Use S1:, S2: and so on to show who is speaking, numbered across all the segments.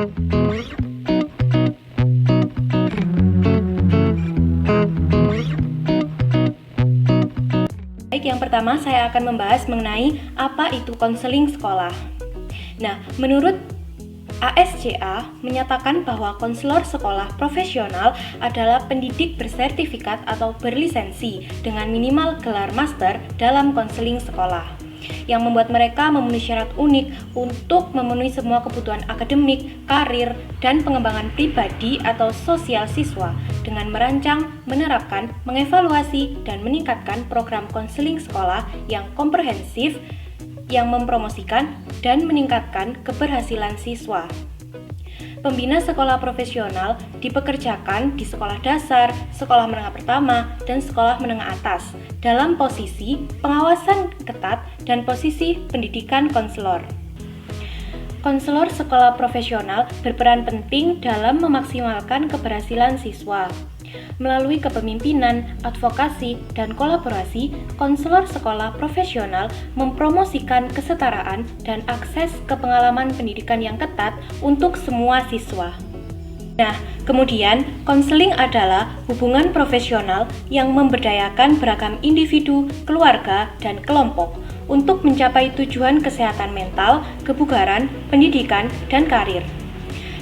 S1: Baik, yang pertama saya akan membahas mengenai apa itu konseling sekolah. Nah, menurut ASCA menyatakan bahwa konselor sekolah profesional adalah pendidik bersertifikat atau berlisensi dengan minimal gelar master dalam konseling sekolah, yang membuat mereka memenuhi syarat unik untuk memenuhi semua kebutuhan akademik, karir, dan pengembangan pribadi atau sosial siswa dengan merancang, menerapkan, mengevaluasi, dan meningkatkan program konseling sekolah yang komprehensif yang mempromosikan dan meningkatkan keberhasilan siswa. Pembina sekolah profesional dipekerjakan di sekolah dasar, sekolah menengah pertama, dan sekolah menengah atas dalam posisi pengawasan ketat dan posisi pendidikan konselor. Konselor sekolah profesional berperan penting dalam memaksimalkan keberhasilan siswa. Melalui kepemimpinan, advokasi, dan kolaborasi, konselor sekolah profesional mempromosikan kesetaraan dan akses ke pengalaman pendidikan yang ketat untuk semua siswa. Nah, kemudian konseling adalah hubungan profesional yang memberdayakan beragam individu, keluarga, dan kelompok untuk mencapai tujuan kesehatan mental, kebugaran, pendidikan, dan karir.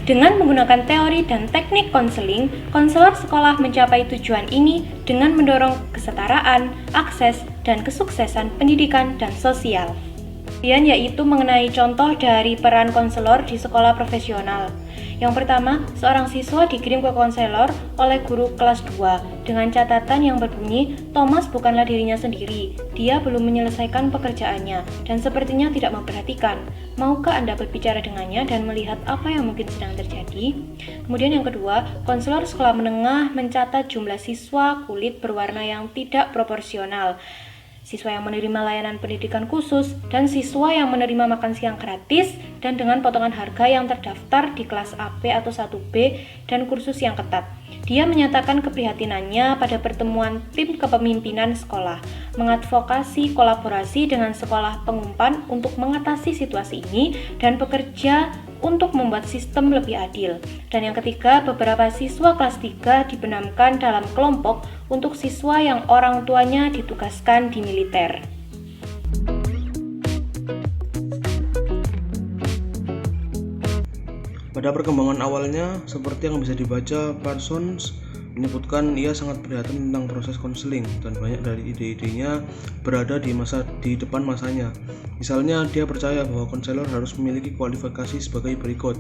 S1: Dengan menggunakan teori dan teknik konseling, konselor sekolah mencapai tujuan ini dengan mendorong kesetaraan, akses, dan kesuksesan pendidikan dan sosial. Kemudian yaitu mengenai contoh dari peran konselor di sekolah profesional. Yang pertama, seorang siswa dikirim ke konselor oleh guru kelas 2 dengan catatan yang berbunyi, Thomas bukanlah dirinya sendiri, dia belum menyelesaikan pekerjaannya dan sepertinya tidak memperhatikan. Maukah Anda berbicara dengannya dan melihat apa yang mungkin sedang terjadi? Kemudian yang kedua, konselor sekolah menengah mencatat jumlah siswa kulit berwarna yang tidak proporsional, siswa yang menerima layanan pendidikan khusus, dan siswa yang menerima makan siang gratis dan dengan potongan harga yang terdaftar di kelas AP atau 1B dan kursus yang ketat. Dia menyatakan keprihatinannya pada pertemuan tim kepemimpinan sekolah, mengadvokasi kolaborasi dengan sekolah pengumpan untuk mengatasi situasi ini dan bekerja untuk membuat sistem lebih adil. Dan yang ketiga, beberapa siswa kelas 3 dibenamkan dalam kelompok untuk siswa yang orang tuanya ditugaskan di militer.
S2: Pada perkembangan awalnya, seperti yang bisa dibaca, Parsons menyebutkan ia sangat prihatin tentang proses konseling dan banyak dari ide-idenya berada di depan masanya. Misalnya, dia percaya bahwa konselor harus memiliki kualifikasi sebagai berikut.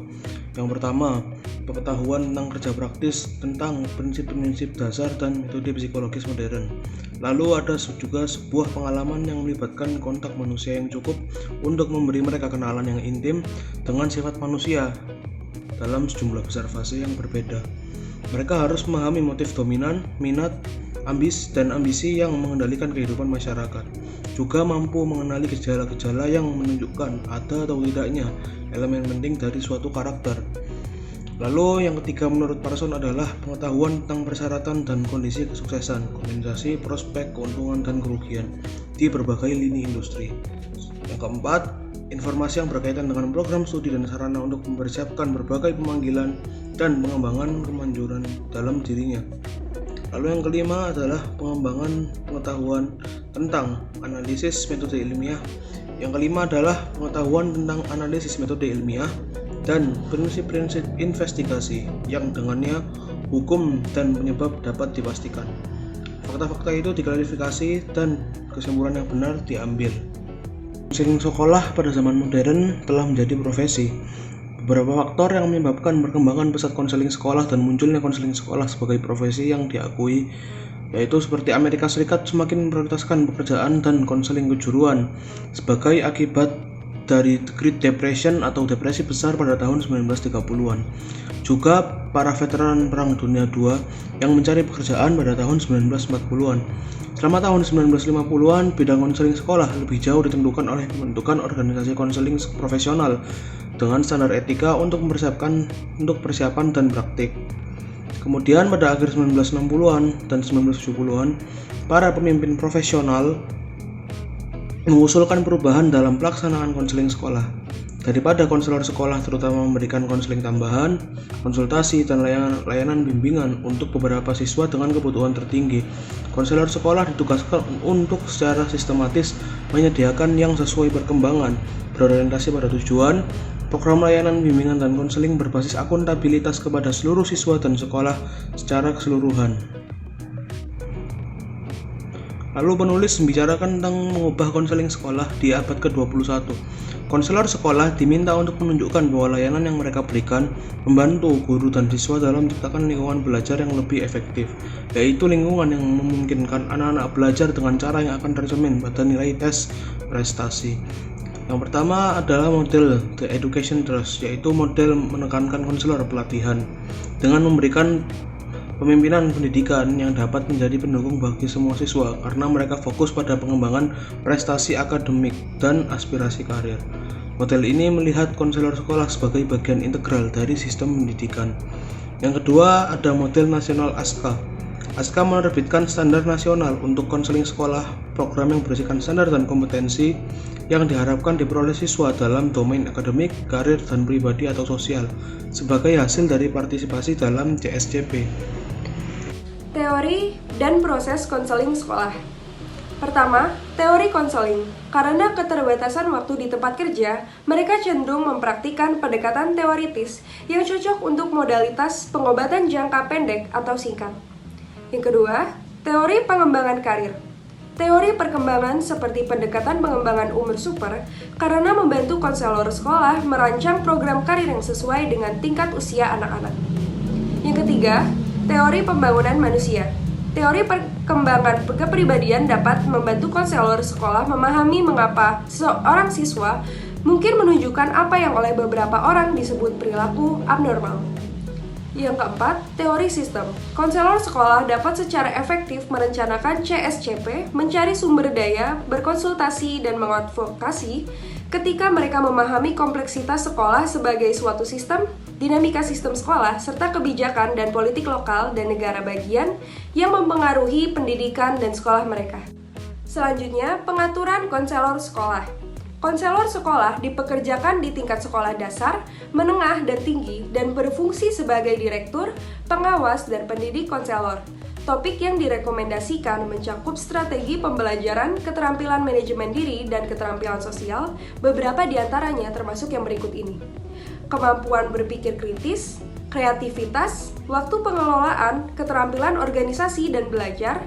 S2: Yang pertama, pengetahuan tentang kerja praktis tentang prinsip-prinsip dasar dan metode psikologis modern. Lalu ada juga sebuah pengalaman yang melibatkan kontak manusia yang cukup untuk memberi mereka kenalan yang intim dengan sifat manusia dalam sejumlah besar fase yang berbeda. Mereka harus memahami motif dominan, minat, ambisi yang mengendalikan kehidupan masyarakat. Juga mampu mengenali gejala-gejala yang menunjukkan ada atau tidaknya elemen penting dari suatu karakter. Lalu yang ketiga menurut Parsons adalah pengetahuan tentang persyaratan dan kondisi kesuksesan, kompensasi, prospek, keuntungan, dan kerugian di berbagai lini industri. Yang keempat, informasi yang berkaitan dengan program studi dan sarana untuk mempersiapkan berbagai pemanggilan dan pengembangan kemanjuran dalam dirinya. Lalu yang kelima adalah pengembangan pengetahuan tentang analisis metode ilmiah. Yang kelima adalah pengetahuan tentang analisis metode ilmiah dan prinsip-prinsip investigasi yang dengannya hukum dan penyebab dapat dipastikan. Fakta-fakta itu diklarifikasi dan kesimpulan yang benar diambil. Konseling sekolah pada zaman modern telah menjadi profesi. Beberapa faktor yang menyebabkan perkembangan pesat konseling sekolah dan munculnya konseling sekolah sebagai profesi yang diakui, yaitu seperti Amerika Serikat semakin memprioritaskan pekerjaan dan konseling kejuruan sebagai akibat dari Great Depression atau depresi besar pada tahun 1930-an. Juga para veteran Perang Dunia II yang mencari pekerjaan pada tahun 1940-an. Selama tahun 1950-an, bidang konseling sekolah lebih jauh ditentukan oleh pembentukan organisasi konseling profesional dengan standar etika untuk persiapan dan praktik. Kemudian pada akhir 1960-an dan 1970-an, para pemimpin profesional mengusulkan perubahan dalam pelaksanaan konseling sekolah. Daripada konselor sekolah terutama memberikan konseling tambahan, konsultasi, dan layanan bimbingan untuk beberapa siswa dengan kebutuhan tertinggi, konselor sekolah ditugaskan untuk secara sistematis menyediakan yang sesuai perkembangan, berorientasi pada tujuan, program layanan bimbingan dan konseling berbasis akuntabilitas kepada seluruh siswa dan sekolah secara keseluruhan. Lalu penulis membicarakan tentang mengubah konseling sekolah di abad ke-21. Konselor sekolah diminta untuk menunjukkan bahwa layanan yang mereka berikan membantu guru dan siswa dalam menciptakan lingkungan belajar yang lebih efektif, yaitu lingkungan yang memungkinkan anak-anak belajar dengan cara yang akan tercermin pada nilai tes prestasi. Yang pertama adalah model The Education Trust, yaitu model menekankan konselor pelatihan dengan memberikan pemimpinan pendidikan yang dapat menjadi pendukung bagi semua siswa karena mereka fokus pada pengembangan prestasi akademik dan aspirasi karir. Model ini melihat konselor sekolah sebagai bagian integral dari sistem pendidikan. Yang kedua ada model nasional ASKA. ASKA menerbitkan standar nasional untuk konseling sekolah, program yang berisikan standar dan kompetensi yang diharapkan diperoleh siswa dalam domain akademik, karir, dan pribadi atau sosial sebagai hasil dari partisipasi dalam CSCP.
S3: Teori dan proses konseling sekolah. Pertama, teori konseling. Karena keterbatasan waktu di tempat kerja, mereka cenderung mempraktikkan pendekatan teoritis yang cocok untuk modalitas pengobatan jangka pendek atau singkat. Yang kedua, teori pengembangan karir. Teori perkembangan seperti pendekatan pengembangan umur super karena membantu konselor sekolah merancang program karir yang sesuai dengan tingkat usia anak-anak. Yang ketiga, teori pembangunan manusia. Teori perkembangan kepribadian dapat membantu konselor sekolah memahami mengapa seorang siswa mungkin menunjukkan apa yang oleh beberapa orang disebut perilaku abnormal. Yang keempat, teori sistem. Konselor sekolah dapat secara efektif merencanakan CSCP, mencari sumber daya, berkonsultasi, dan mengadvokasi ketika mereka memahami kompleksitas sekolah sebagai suatu sistem, dinamika sistem sekolah, serta kebijakan dan politik lokal dan negara bagian yang mempengaruhi pendidikan dan sekolah mereka. Selanjutnya, pengaturan konselor sekolah. Konselor sekolah dipekerjakan di tingkat sekolah dasar, menengah, dan tinggi, dan berfungsi sebagai direktur, pengawas, dan pendidik konselor. Topik yang direkomendasikan mencakup strategi pembelajaran, keterampilan manajemen diri, dan keterampilan sosial, beberapa diantaranya termasuk yang berikut ini. Kemampuan berpikir kritis, kreativitas, waktu pengelolaan, keterampilan organisasi dan belajar,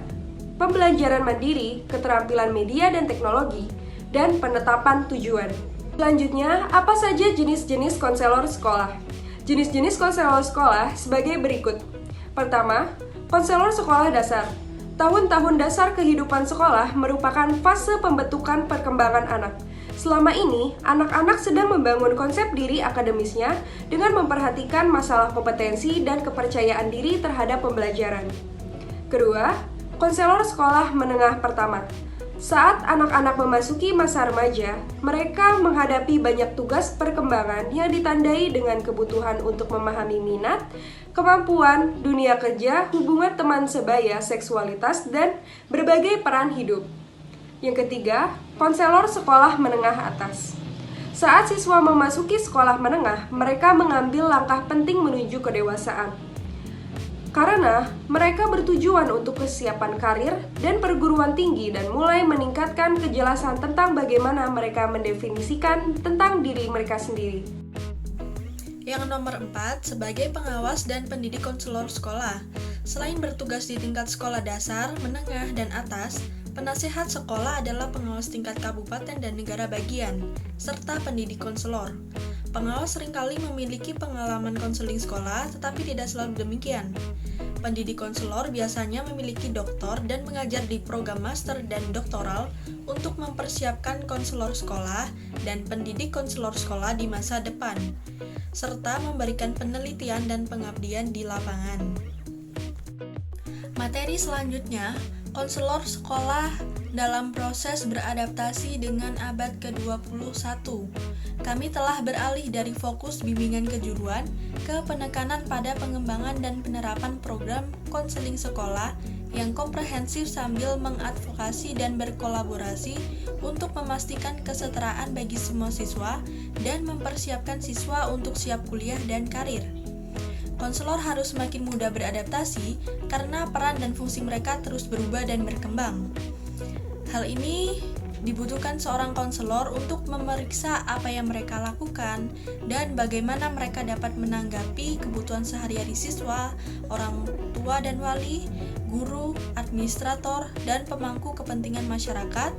S3: pembelajaran mandiri, keterampilan media dan teknologi, dan penetapan tujuan. Selanjutnya, apa saja jenis-jenis konselor sekolah? Jenis-jenis konselor sekolah sebagai berikut. Pertama, konselor sekolah dasar. Tahun-tahun dasar kehidupan sekolah merupakan fase pembentukan perkembangan anak. Selama ini, anak-anak sedang membangun konsep diri akademisnya dengan memperhatikan masalah kompetensi dan kepercayaan diri terhadap pembelajaran. Kedua, konselor sekolah menengah pertama. Saat anak-anak memasuki masa remaja, mereka menghadapi banyak tugas perkembangan yang ditandai dengan kebutuhan untuk memahami minat, kemampuan, dunia kerja, hubungan teman sebaya, seksualitas, dan berbagai peran hidup. Yang ketiga, konselor sekolah menengah atas. Saat siswa memasuki sekolah menengah, mereka mengambil langkah penting menuju kedewasaan. Karena mereka bertujuan untuk kesiapan karir dan perguruan tinggi dan mulai meningkatkan kejelasan tentang bagaimana mereka mendefinisikan tentang diri mereka sendiri.
S4: Yang nomor 4, sebagai pengawas dan pendidik konselor sekolah. Selain bertugas di tingkat sekolah dasar, menengah, dan atas, penasihat sekolah adalah pengawas tingkat kabupaten dan negara bagian, serta pendidik konselor. Pengawas seringkali memiliki pengalaman konseling sekolah, tetapi tidak selalu demikian. Pendidik konselor biasanya memiliki doktor dan mengajar di program master dan doktoral untuk mempersiapkan konselor sekolah dan pendidik konselor sekolah di masa depan, serta memberikan penelitian dan pengabdian di lapangan. Materi selanjutnya, konselor sekolah dalam proses beradaptasi dengan abad ke-21. Kami telah beralih dari fokus bimbingan kejuruan ke penekanan pada pengembangan dan penerapan program konseling sekolah yang komprehensif sambil mengadvokasi dan berkolaborasi untuk memastikan kesetaraan bagi semua siswa dan mempersiapkan siswa untuk siap kuliah dan karir. Konselor harus semakin mudah beradaptasi karena peran dan fungsi mereka terus berubah dan berkembang. Hal ini dibutuhkan seorang konselor untuk memeriksa apa yang mereka lakukan dan bagaimana mereka dapat menanggapi kebutuhan sehari-hari siswa, orang tua dan wali, guru, administrator, dan pemangku kepentingan masyarakat,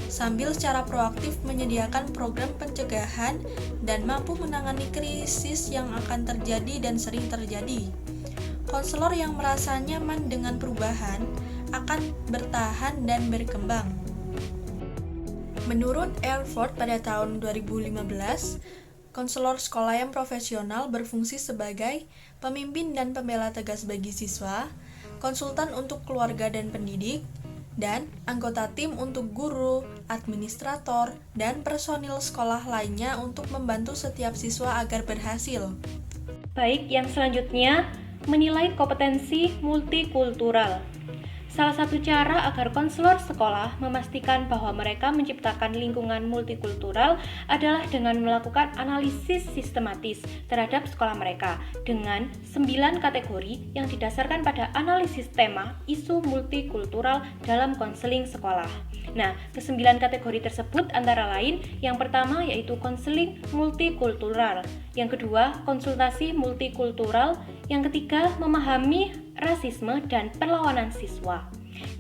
S4: sambil secara proaktif menyediakan program pencegahan dan mampu menangani krisis yang akan terjadi dan sering terjadi. Konselor yang merasa nyaman dengan perubahan akan bertahan dan berkembang. Menurut Airford pada tahun 2015, konselor sekolah yang profesional berfungsi sebagai pemimpin dan pembela tegas bagi siswa, konsultan untuk keluarga dan pendidik, dan anggota tim untuk guru, administrator, dan personil sekolah lainnya untuk membantu setiap siswa agar berhasil.
S1: Baik, yang selanjutnya menilai kompetensi multikultural. Salah satu cara agar konselor sekolah memastikan bahwa mereka menciptakan lingkungan multikultural adalah dengan melakukan analisis sistematis terhadap sekolah mereka dengan 9 kategori yang didasarkan pada analisis tema isu multikultural dalam konseling sekolah. Nah, ke-9 kategori tersebut antara lain yang pertama yaitu konseling multikultural, yang kedua konsultasi multikultural, yang ketiga memahami rasisme dan perlawanan siswa,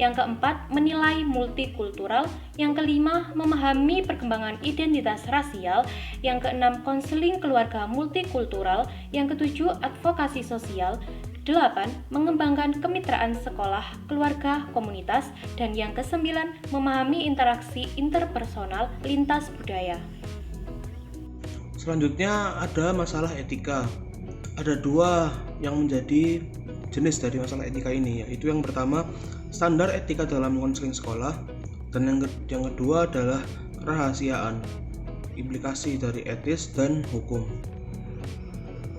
S1: yang keempat menilai multikultural, yang kelima memahami perkembangan identitas rasial, yang keenam konseling keluarga multikultural, yang ketujuh advokasi sosial, 8. Mengembangkan kemitraan sekolah, keluarga, komunitas, dan yang ke-9 memahami interaksi interpersonal lintas budaya.
S2: Selanjutnya ada masalah etika. Ada 2 yang menjadi jenis dari masalah etika ini, yaitu yang pertama standar etika dalam konseling sekolah, dan yang kedua adalah kerahasiaan, implikasi dari etis dan hukum.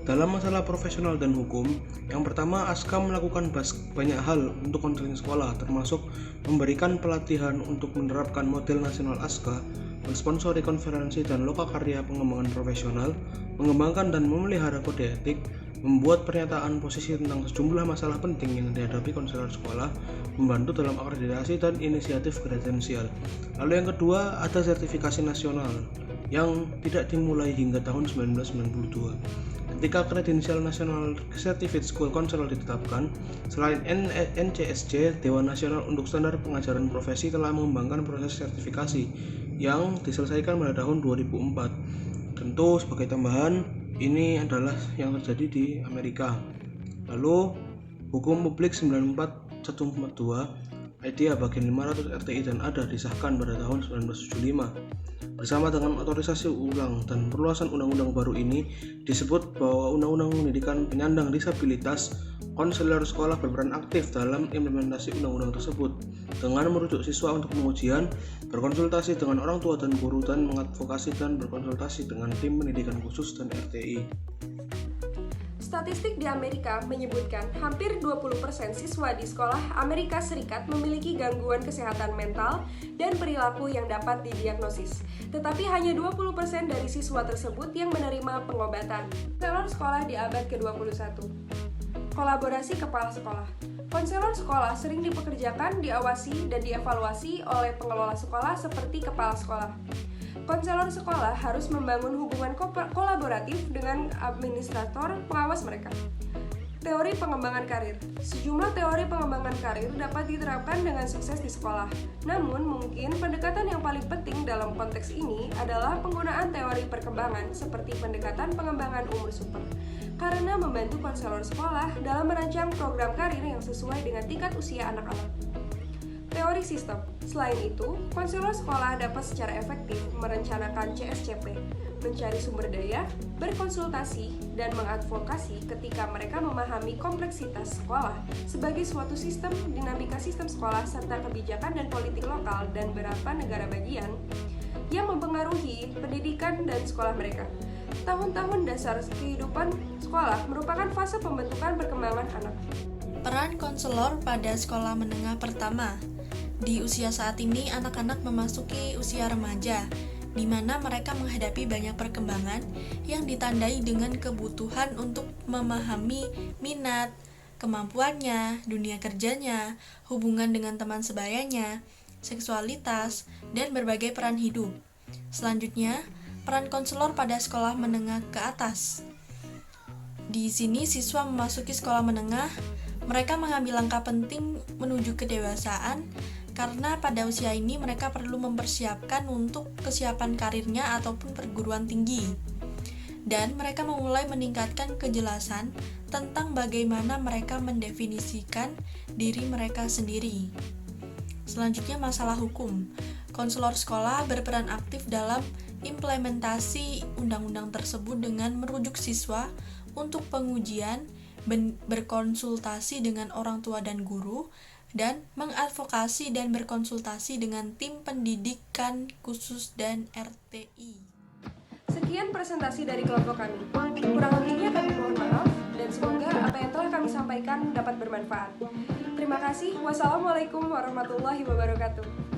S2: Dalam masalah profesional dan hukum, yang pertama ASKA melakukan banyak hal untuk konseling sekolah, termasuk memberikan pelatihan untuk menerapkan model nasional ASKA, mensponsori konferensi dan lokakarya pengembangan profesional, mengembangkan dan memelihara kode etik, membuat pernyataan posisi tentang sejumlah masalah penting yang dihadapi konselor sekolah, membantu dalam akreditasi dan inisiatif kredensial. Lalu yang kedua ada sertifikasi nasional yang tidak dimulai hingga tahun 1992. Ketika kredensial nasional Certified School Counselor ditetapkan, selain NCSC, Dewan Nasional untuk Standar Pengajaran Profesi telah mengembangkan proses sertifikasi yang diselesaikan pada tahun 2004. Tentu sebagai tambahan, ini adalah yang terjadi di Amerika. Lalu Hukum Publik 94142 Idea bagian 500 RTI dan ADA disahkan pada tahun 1975. Bersama dengan otorisasi ulang dan perluasan undang-undang baru ini, disebut bahwa Undang-Undang Pendidikan Penyandang Disabilitas, konselor sekolah berperan aktif dalam implementasi undang-undang tersebut dengan merujuk siswa untuk pengujian, berkonsultasi dengan orang tua dan guru, dan mengadvokasi dan berkonsultasi dengan tim pendidikan khusus dan RTI.
S3: Statistik di Amerika menyebutkan hampir 20% siswa di sekolah Amerika Serikat memiliki gangguan kesehatan mental dan perilaku yang dapat didiagnosis. Tetapi hanya 20% dari siswa tersebut yang menerima pengobatan. Konselor sekolah di abad ke-21. Kolaborasi kepala sekolah. Konselor sekolah sering dipekerjakan, diawasi, dan dievaluasi oleh pengelola sekolah seperti kepala sekolah. Konselor sekolah harus membangun hubungan kolaboratif dengan administrator pengawas mereka. Teori pengembangan karir. Sejumlah teori pengembangan karir dapat diterapkan dengan sukses di sekolah. Namun, mungkin pendekatan yang paling penting dalam konteks ini adalah penggunaan teori perkembangan seperti pendekatan pengembangan umur super, karena membantu konselor sekolah dalam merancang program karir yang sesuai dengan tingkat usia anak-anak. Teori sistem. Selain itu, konselor sekolah dapat secara efektif merencanakan CSCP, mencari sumber daya, berkonsultasi, dan mengadvokasi ketika mereka memahami kompleksitas sekolah sebagai suatu sistem, dinamika sistem sekolah, serta kebijakan dan politik lokal dan beberapa negara bagian yang mempengaruhi pendidikan dan sekolah mereka. Tahun-tahun dasar kehidupan sekolah merupakan fase pembentukan perkembangan anak.
S4: Peran konselor pada sekolah menengah pertama. Di usia saat ini, anak-anak memasuki usia remaja, di mana mereka menghadapi banyak perkembangan yang ditandai dengan kebutuhan untuk memahami minat, kemampuannya, dunia kerjanya, hubungan dengan teman sebayanya, seksualitas, dan berbagai peran hidup. Selanjutnya, peran konselor pada sekolah menengah ke atas. Di sini siswa memasuki sekolah menengah, mereka mengambil langkah penting menuju kedewasaan karena pada usia ini mereka perlu mempersiapkan untuk kesiapan karirnya ataupun perguruan tinggi. Dan mereka memulai meningkatkan kejelasan tentang bagaimana mereka mendefinisikan diri mereka sendiri. Selanjutnya masalah hukum. Konselor sekolah berperan aktif dalam implementasi undang-undang tersebut dengan merujuk siswa untuk pengujian, berkonsultasi dengan orang tua dan guru, dan mengadvokasi dan berkonsultasi dengan tim pendidikan khusus dan RTI.
S3: Sekian presentasi dari kelompok kami. Kurang lebihnya kami mohon maaf dan semoga apa yang telah kami sampaikan dapat bermanfaat. Terima kasih. Wassalamualaikum warahmatullahi wabarakatuh.